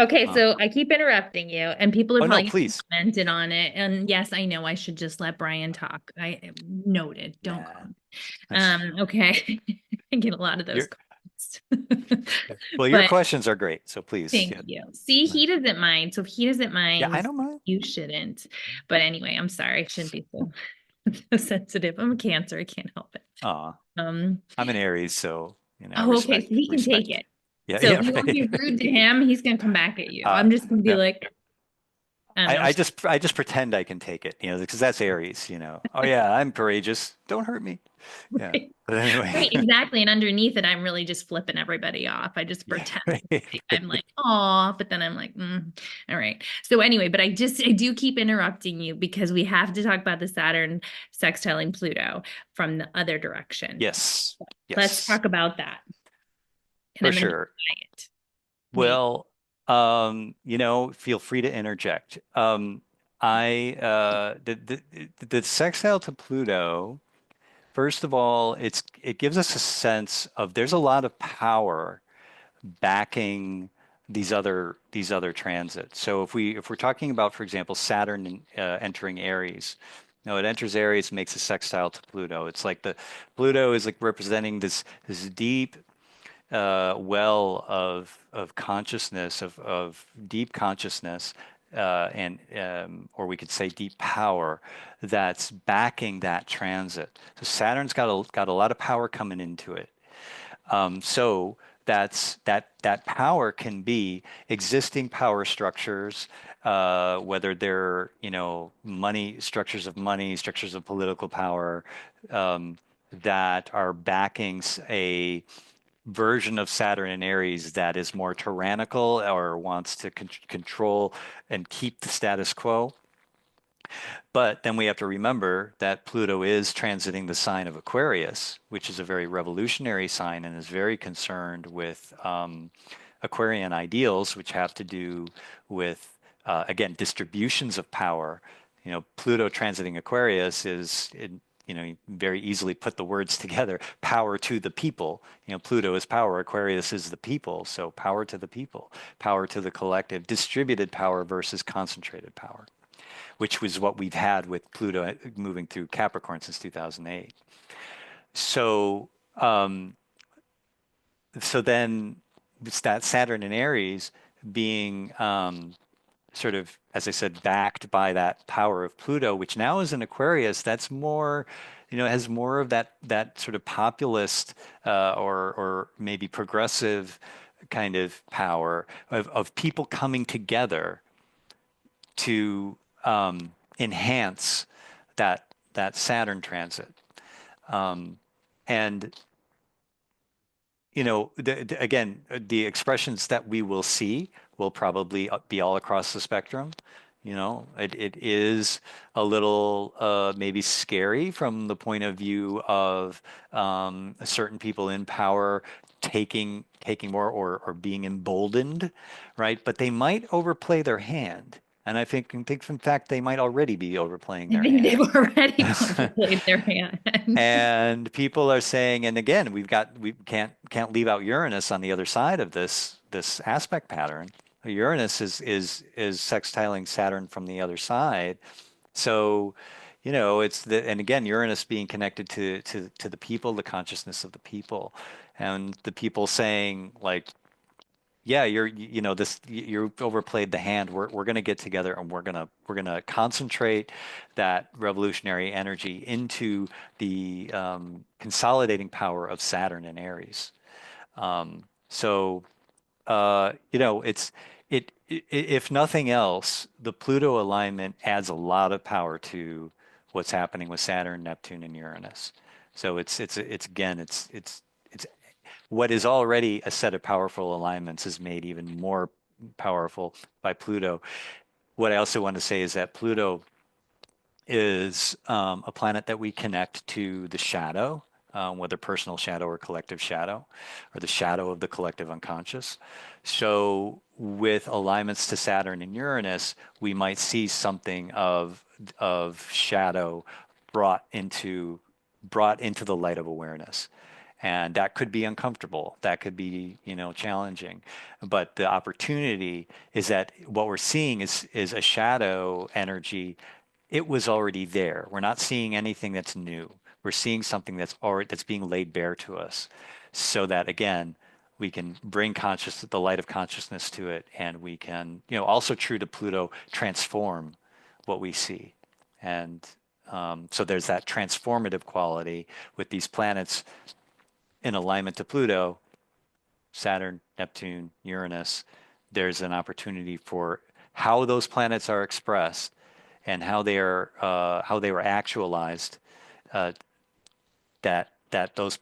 Okay, uh, so I keep interrupting you, and people are oh no, probably please. commented on it. And yes, I know I should just let Brian talk. I noted, don't Nah, comment. that's Okay. I get a lot of those your comments. well, your But questions are great, so please, thank yeah. you. See, he doesn't mind. So if he doesn't Yeah, I mind, don't mind. you shouldn't. But anyway, I'm sorry. I shouldn't be so, so sensitive. I'm a Cancer. I can't help it. Uh, Um, I'm an Aries, so oh, okay. So he can take respect. it. Yeah, So yeah, if you want to right. be rude to him, he's going to come back at you. Uh, I'm just going to be no, like, I don't know. I just pretend I can take it, because that's Aries, Oh yeah, I'm courageous. Don't hurt me. Yeah. Right. But anyway. Right, exactly. And underneath it, I'm really just flipping everybody off. I just Yeah. pretend Right. I'm like, oh, but then I'm like, all right. So anyway, but I do keep interrupting you because we have to talk about the Saturn sextiling Pluto from the other direction. Yes. Let's Yes. talk about that. And For I'm going to be sure. quiet. Wait. Well, feel free to interject. I the sextile to Pluto, first of all, it gives us a sense of there's a lot of power backing these other transits. So if we're talking about, for example, Saturn entering Aries, it enters Aries, makes a sextile to Pluto. It's like the Pluto is like representing this deep well of consciousness, of deep consciousness, and or we could say deep power that's backing that transit. So Saturn's got a lot of power coming into it. So that power can be existing power structures, whether they're money structures of political power, um, that are backing a version of Saturn and Aries that is more tyrannical or wants to control and keep the status quo. But then we have to remember that Pluto is transiting the sign of Aquarius, which is a very revolutionary sign and is very concerned with Aquarian ideals, which have to do with, again, distributions of power. Pluto transiting Aquarius you very easily put the words together, power to the people. Pluto is power, Aquarius is the people. So power to the people, power to the collective, distributed power versus concentrated power, which was what we've had with Pluto moving through Capricorn since 2008. So, so then it's that Saturn and Aries being sort of, as I said, backed by that power of Pluto, which now is in Aquarius. That's more, has more of that sort of populist or maybe progressive kind of power of people coming together to enhance that Saturn transit. And again, the expressions that we will see will probably be all across the spectrum. It is a little maybe scary from the point of view of certain people in power taking more or being emboldened, right? But they might overplay their hand. And I think in fact they might already be overplaying I their think they've hand. already overplayed their hand. And people are saying, and again, we can't leave out Uranus on the other side of this aspect pattern. Uranus is sextiling Saturn from the other side. So, and again, Uranus being connected to the people, the consciousness of the people, and the people saying like, yeah, you've overplayed the hand. We're going to get together and we're gonna concentrate that revolutionary energy into the consolidating power of Saturn and Aries. So if nothing else, the Pluto alignment adds a lot of power to what's happening with Saturn, Neptune, and Uranus. So it's again it's what is already a set of powerful alignments is made even more powerful by Pluto. What I also want to say is that Pluto is a planet that we connect to the shadow, whether personal shadow or collective shadow, or the shadow of the collective unconscious. So, with alignments to Saturn and Uranus, we might see something of shadow brought into brought into the light of awareness. And that could be uncomfortable. That could be, challenging. But the opportunity is that what we're seeing is a shadow energy. It was already there. We're not seeing anything that's new. We're seeing something that's being laid bare to us, so that again, we can bring the light of consciousness to it, and we can, also true to Pluto, transform what we see. And so there's that transformative quality with these planets in alignment to Pluto, Saturn, Neptune, Uranus. There's an opportunity for how those planets are expressed and how they were actualized, uh, that those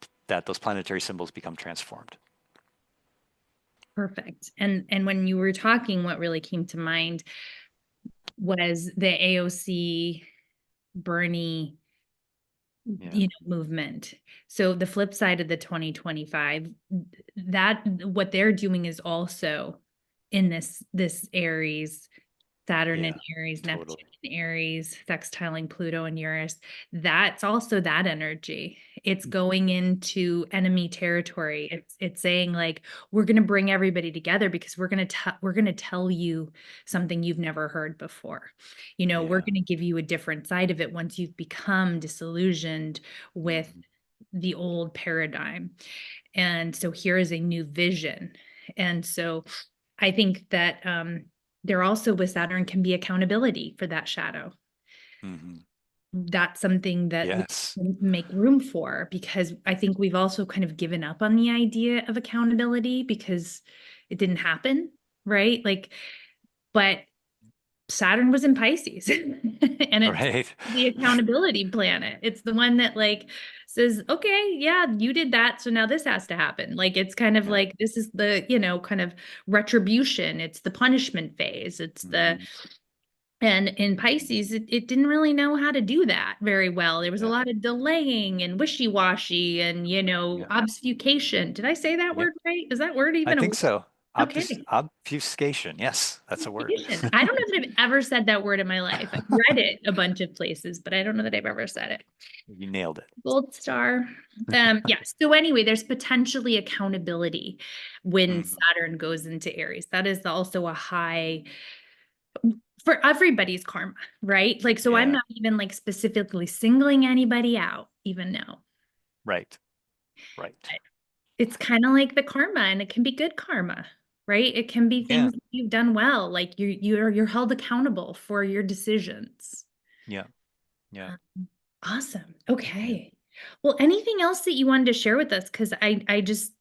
planetary symbols become transformed. Perfect. And when you were talking, what really came to mind was the AOC Bernie, Yeah, movement. So the flip side of the 2025, that what they're doing is also in this Aries, Saturn in yeah, Aries, Neptune totally. in Aries, sextiling Pluto and Uranus. That's also that energy. It's going into enemy territory. It's saying like we're going to bring everybody together because we're going to tell you something you've never heard before. We're Yeah. going to give you a different side of it once you've become disillusioned with Mhm. the old paradigm. And so here is a new vision. And so I think that there also with Saturn can be accountability for that shadow. Mhm. That's something that we Yes. can make room for because I think we've also kind of given up on the idea of accountability because it didn't happen, right? Like, but Saturn was in Pisces and it's Right. the accountability planet. It's the one that like says, okay, yeah, you did that. So now this has to happen. Like it's kind of Yeah. like this is the, kind of retribution. It's the punishment phase. Mhm. And in Pisces, it didn't really know how to do that very well. There was a Yeah. lot of delaying and wishy-washy and, Yeah. obfuscation. Did I say that Yep. word right? Is that word I even a think word? so. Okay. Obfuscation. Yes, that's a word. I don't know that I've ever said that word in my life. I've read it a bunch of places, but I don't know that I've ever said it. You nailed it. Gold star. Yeah. So anyway, there's potentially accountability when Mhm. Saturn goes into Aries. That is also a high for everybody's karma, right? Like, so I'm Yeah. not even like specifically singling anybody out, even now. Right. Right. It's kind of like the karma, and it can be good karma, right? It can be Yeah. things that you've done well, like you're held accountable for your decisions. Yeah. Yeah. Awesome. Yeah. Okay. Well, anything else that you wanted to share with us? Because I just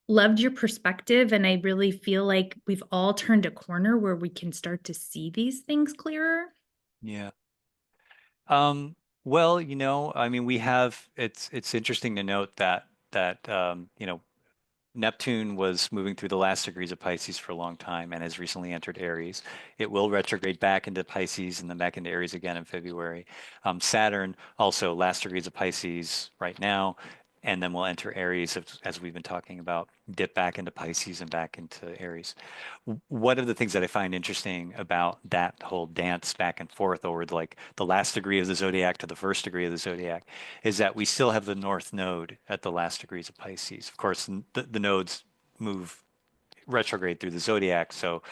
loved your perspective, and I really feel like we've all turned a corner where we can start to see these things clearer. Yeah. Well, I mean, it's interesting to note that Neptune was moving through the last degrees of Pisces for a long time and has recently entered Aries. It will retrograde back into Pisces and then back into Aries again in February. Saturn also last degrees of Pisces right now, and then we'll enter Aries as we've been talking about, dip back into Pisces and back into Aries. One of the things that I find interesting about that whole dance back and forth over like the last degree of the zodiac to the first degree of the zodiac is that we still have the North Node at the last degrees of Pisces. Of course, the nodes move retrograde through the zodiac, so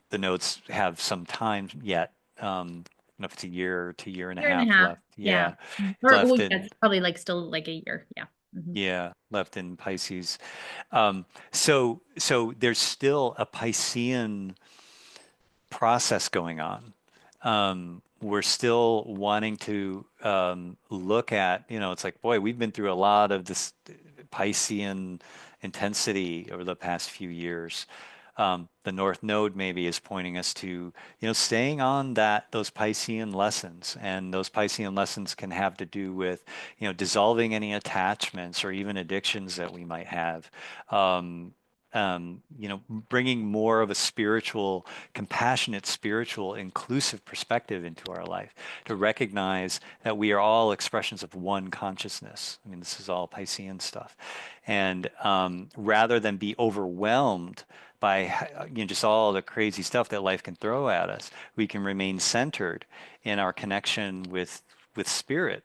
the nodes have some time yet. I don't know if it's a year to year and a Year and a half half. left. Yeah. Yeah, Or well, left yeah, in it's probably like still like a year. Yeah. Mhm. left in Pisces. So there's still a Piscean process going on. We're still wanting to look at, it's like, boy, we've been through a lot of this Piscean intensity over the past few years. The North Node maybe is pointing us to, staying on those Piscean lessons, and those Piscean lessons can have to do with, dissolving any attachments or even addictions that we might have. Um, Bringing more of a spiritual, compassionate, spiritual, inclusive perspective into our life to recognize that we are all expressions of one consciousness. I mean, this is all Piscean stuff. And rather than be overwhelmed by just all the crazy stuff that life can throw at us, we can remain centered in our connection with spirit,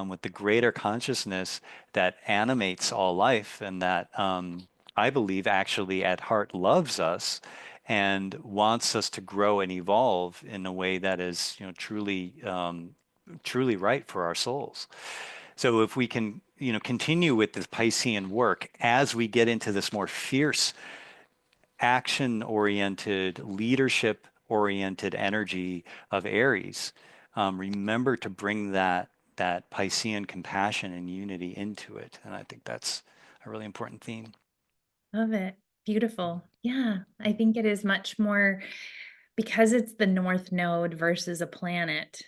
with the greater consciousness that animates all life and that I believe actually at heart loves us and wants us to grow and evolve in a way that is, truly right for our souls. So if we can, continue with this Piscean work as we get into this more fierce, action-oriented, leadership-oriented energy of Aries, remember to bring that Piscean compassion and unity into it. And I think that's a really important theme. Love it. Beautiful. Yeah. I think it is much more because it's the North Node versus a planet,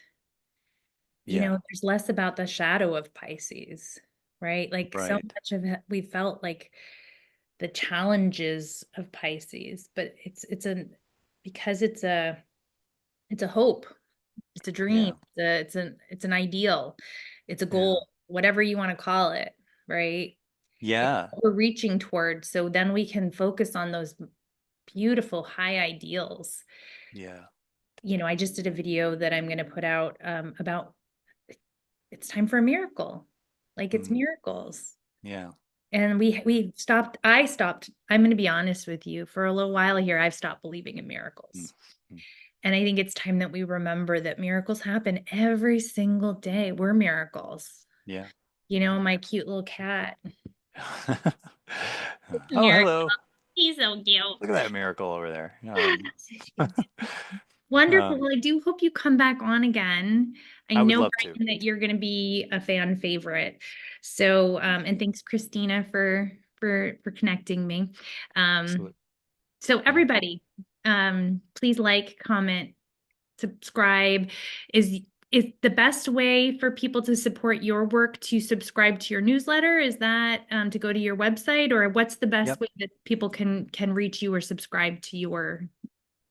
Yeah. there's less about the shadow of Pisces, right? Like so Right. much of it, we felt like the challenges of Pisces, but because it's a hope, it's a dream, Yeah. it's an ideal, it's a Yeah. goal, whatever you want to call it, right? It's Yeah. what we're reaching towards. So then we can focus on those beautiful high ideals. Yeah. I just did a video that I'm going to put out about it's time for a miracle. Like it's Mm. miracles. Yeah. And I stopped, I'm going to be honest with you, for a little while here, I've stopped believing in Mm. miracles. Mm. And I think it's time that we remember that miracles happen every single day. We're miracles. Yeah. Yeah. My cute little cat. Oh, Miracle. hello. He's so cute. Look at that miracle over there. Wonderful. Um, Well, I do hope you come back on again. I I would know, love to. Brian, that you're going to be a fan favorite. So, and thanks, Christina, for connecting me. Um, Absolutely. so Yeah. everybody, please like, comment, subscribe. Is the best way for people to support your work to subscribe to your newsletter? Is that to go to your website, or what's the best Yep. way that people can reach you or subscribe to your?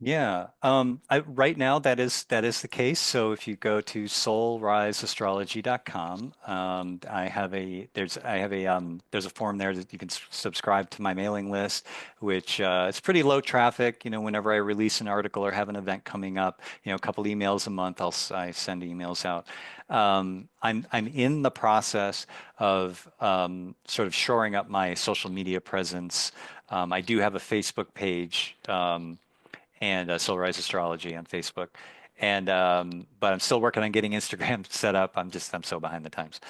Yeah. Right now that is the case. So if you go to soulriseastrology.com, there's a form there that you can subscribe to my mailing list, which it's pretty low traffic. Whenever I release an article or have an event coming up, a couple emails a month, I send emails out. I'm in the process of sort of shoring up my social media presence. I do have a Facebook page. And Soul Rise Astrology on Facebook. And but I'm still working on getting Instagram set up. I'm so behind the times.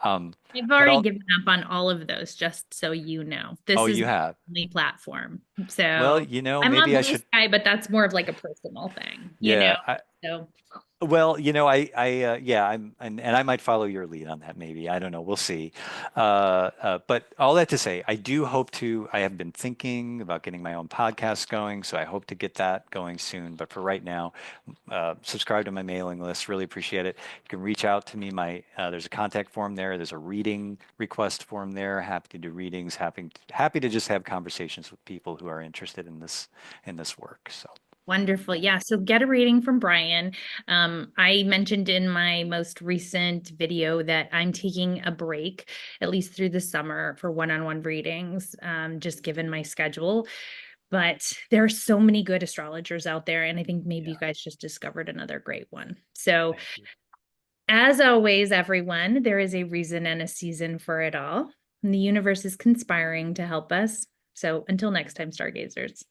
Um, I've but already I'll given up on all of those, just so you know. oh, This is you my have. only platform. Well, So I'm on maybe I Blue should. Sky, but that's more of like a personal thing. Yeah, So well, yeah, and I might follow your lead on that, maybe. I don't know. We'll see. But all that to say, I have been thinking about getting my own podcast going, so I hope to get that going soon. But for right now, subscribe to my mailing list. Really appreciate it. You can reach out to me. There's a contact form there. There's a reading request form there. Happy to do readings. Happy to just have conversations with people who are interested in this work. So, wonderful. Yeah. So get a reading from Brian. I mentioned in my most recent video that I'm taking a break, at least through the summer, for one-on-one readings, just given my schedule. But there are so many good astrologers out there, and I think maybe you yeah, guys just discovered another great one. So, thank you. as always, everyone, there is a reason and a season for it all. And the universe is conspiring to help us. So, until next time, stargazers.